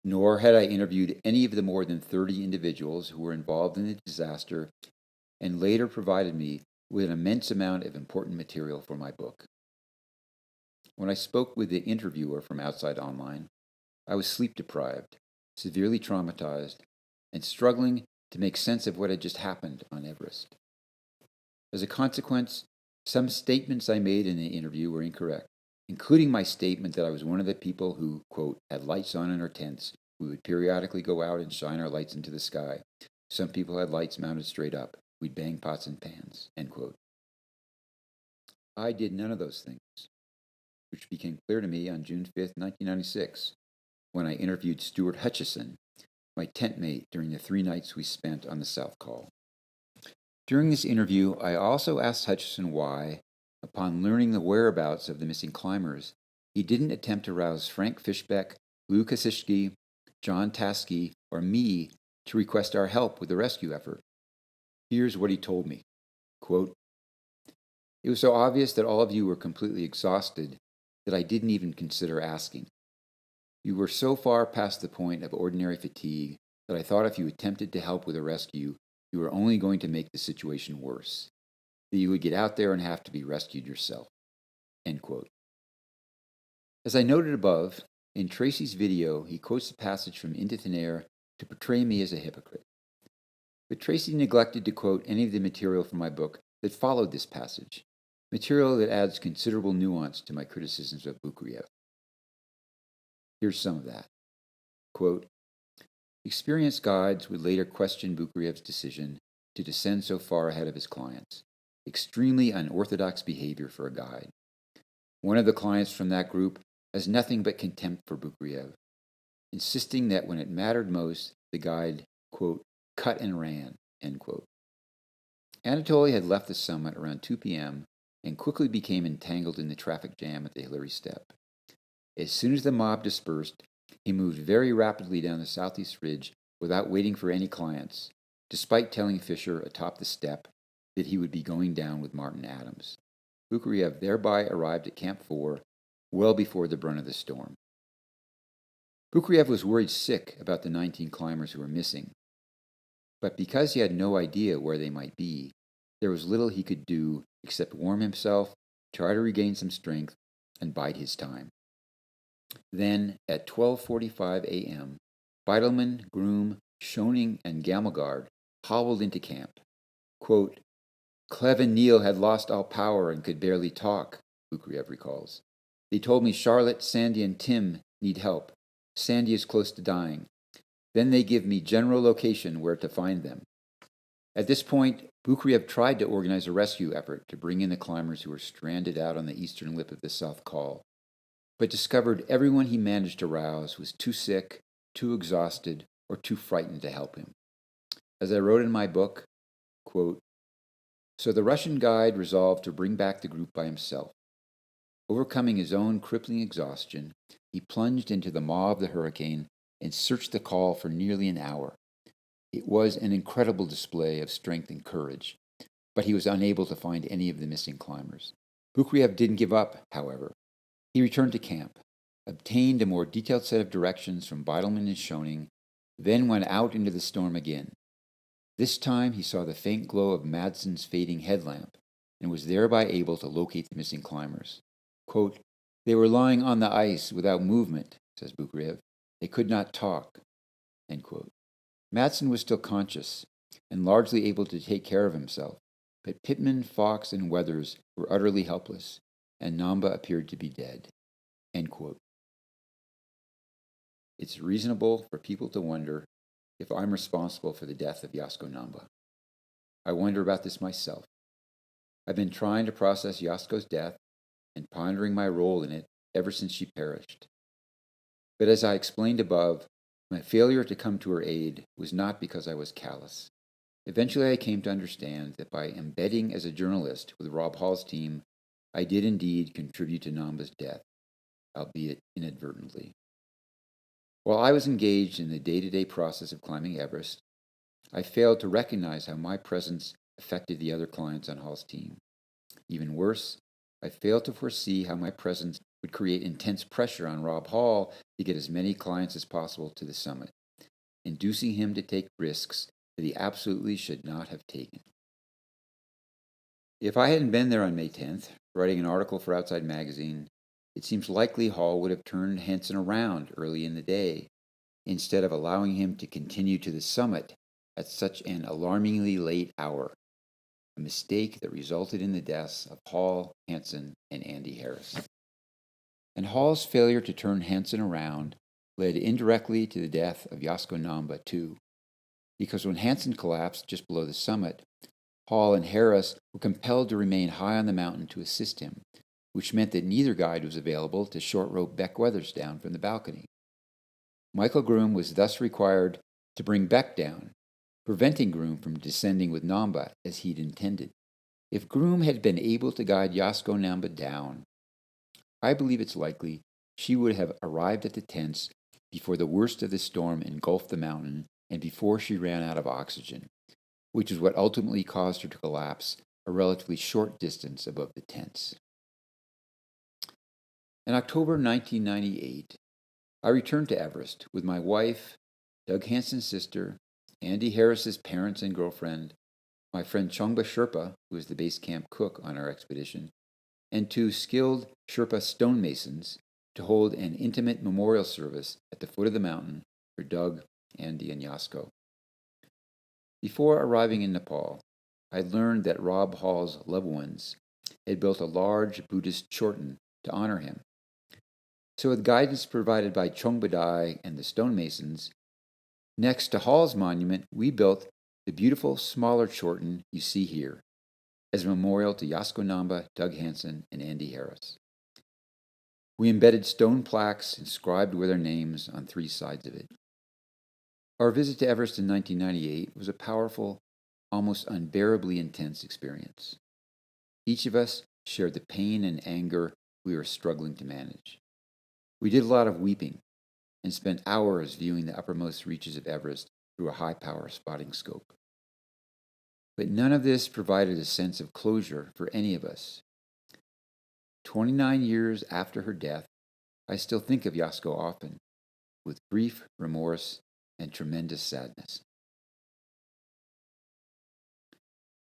Nor had I interviewed any of the more than 30 individuals who were involved in the disaster and later provided me with an immense amount of important material for my book. When I spoke with the interviewer from Outside Online, I was sleep-deprived, severely traumatized, and struggling to make sense of what had just happened on Everest. As a consequence, some statements I made in the interview were incorrect, including my statement that I was one of the people who, quote, had lights on in our tents. We would periodically go out and shine our lights into the sky. Some people had lights mounted straight up. We'd bang pots and pans, end quote. I did none of those things, which became clear to me on June 5th, 1996, when I interviewed Stuart Hutchison, my tent mate during the 3 nights we spent on the South Col. During this interview, I also asked Hutchison why, upon learning the whereabouts of the missing climbers, he didn't attempt to rouse Frank Fishbeck, Lou Kosicki, John Taskey, or me to request our help with the rescue effort. Here's what he told me. Quote, it was so obvious that all of you were completely exhausted that I didn't even consider asking. You were so far past the point of ordinary fatigue that I thought if you attempted to help with a rescue, you were only going to make the situation worse, that you would get out there and have to be rescued yourself. End quote. As I noted above, in Tracy's video, he quotes a passage from Into Thin Air to portray me as a hypocrite. But Tracy neglected to quote any of the material from my book that followed this passage, material that adds considerable nuance to my criticisms of Bukriev. Here's some of that. Quote, experienced guides would later question Bukriev's decision to descend so far ahead of his clients. Extremely unorthodox behavior for a guide. One of the clients from that group has nothing but contempt for Bukriev, insisting that when it mattered most, the guide, quote, cut and ran, end quote. Anatoly had left the summit around 2 p.m. and quickly became entangled in the traffic jam at the Hillary Step. As soon as the mob dispersed, he moved very rapidly down the southeast ridge without waiting for any clients, despite telling Fisher atop the step that he would be going down with Martin Adams. Bukriev thereby arrived at Camp 4 well before the brunt of the storm. Bukriev was worried sick about the 19 climbers who were missing, but because he had no idea where they might be, there was little he could do except warm himself, try to regain some strength, and bide his time. Then, at 12:45 a.m., Beidelman, Groom, Schoening, and Gamelgard hobbled into camp. Quote, Cleve and Neil had lost all power and could barely talk, Bukriev recalls. They told me Charlotte, Sandy, and Tim need help. Sandy is close to dying. Then they give me general location where to find them. At this point, Bukriev tried to organize a rescue effort to bring in the climbers who were stranded out on the eastern lip of the South Col, but discovered everyone he managed to rouse was too sick, too exhausted, or too frightened to help him. As I wrote in my book, quote, so the Russian guide resolved to bring back the group by himself. Overcoming his own crippling exhaustion, he plunged into the maw of the hurricane and searched the col for nearly an hour. It was an incredible display of strength and courage, but he was unable to find any of the missing climbers. Bukriev didn't give up, however. He returned to camp, obtained a more detailed set of directions from Beidelman and Schoening, then went out into the storm again. This time he saw the faint glow of Madsen's fading headlamp and was thereby able to locate the missing climbers. Quote, they were lying on the ice without movement, says Bukriev. They could not talk. End quote. Madsen was still conscious and largely able to take care of himself, but Pittman, Fox, and Weathers were utterly helpless, and Namba appeared to be dead. End quote. It's reasonable for people to wonder if I'm responsible for the death of Yasuko Namba. I wonder about this myself. I've been trying to process Yasuko's death and pondering my role in it ever since she perished. But as I explained above, my failure to come to her aid was not because I was callous. Eventually I came to understand that by embedding as a journalist with Rob Hall's team, I did indeed contribute to Namba's death, albeit inadvertently. While I was engaged in the day-to-day process of climbing Everest, I failed to recognize how my presence affected the other clients on Hall's team. Even worse, I failed to foresee how my presence would create intense pressure on Rob Hall to get as many clients as possible to the summit, inducing him to take risks that he absolutely should not have taken. If I hadn't been there on May 10th, writing an article for Outside Magazine, it seems likely Hall would have turned Hansen around early in the day, instead of allowing him to continue to the summit at such an alarmingly late hour, a mistake that resulted in the deaths of Hall, Hansen, and Andy Harris. And Hall's failure to turn Hansen around led indirectly to the death of Yasuko Namba, too, because when Hansen collapsed just below the summit, Hall and Harris were compelled to remain high on the mountain to assist him, which meant that neither guide was available to short rope Beck Weathers down from the balcony. Michael Groom was thus required to bring Beck down, preventing Groom from descending with Namba as he'd intended. If Groom had been able to guide Yasuko Namba down, I believe it's likely she would have arrived at the tents before the worst of the storm engulfed the mountain and before she ran out of oxygen, which is what ultimately caused her to collapse a relatively short distance above the tents. In October 1998, I returned to Everest with my wife, Doug Hansen's sister, Andy Harris's parents and girlfriend, my friend Chongba Sherpa, who was the base camp cook on our expedition, and two skilled Sherpa stonemasons to hold an intimate memorial service at the foot of the mountain for Doug, Andy, and Yasuko. Before arriving in Nepal, I learned that Rob Hall's loved ones had built a large Buddhist chorten to honor him. So with guidance provided by Chongbadai and the stonemasons, next to Hall's monument, we built the beautiful smaller chorten you see here, as a memorial to Yasuko Namba, Doug Hansen, and Andy Harris. We embedded stone plaques inscribed with their names on 3 sides of it. Our visit to Everest in 1998 was a powerful, almost unbearably intense experience. Each of us shared the pain and anger we were struggling to manage. We did a lot of weeping and spent hours viewing the uppermost reaches of Everest through a high-power spotting scope. But none of this provided a sense of closure for any of us. 29 years after her death, I still think of Yasuko often, with grief, remorse, and tremendous sadness.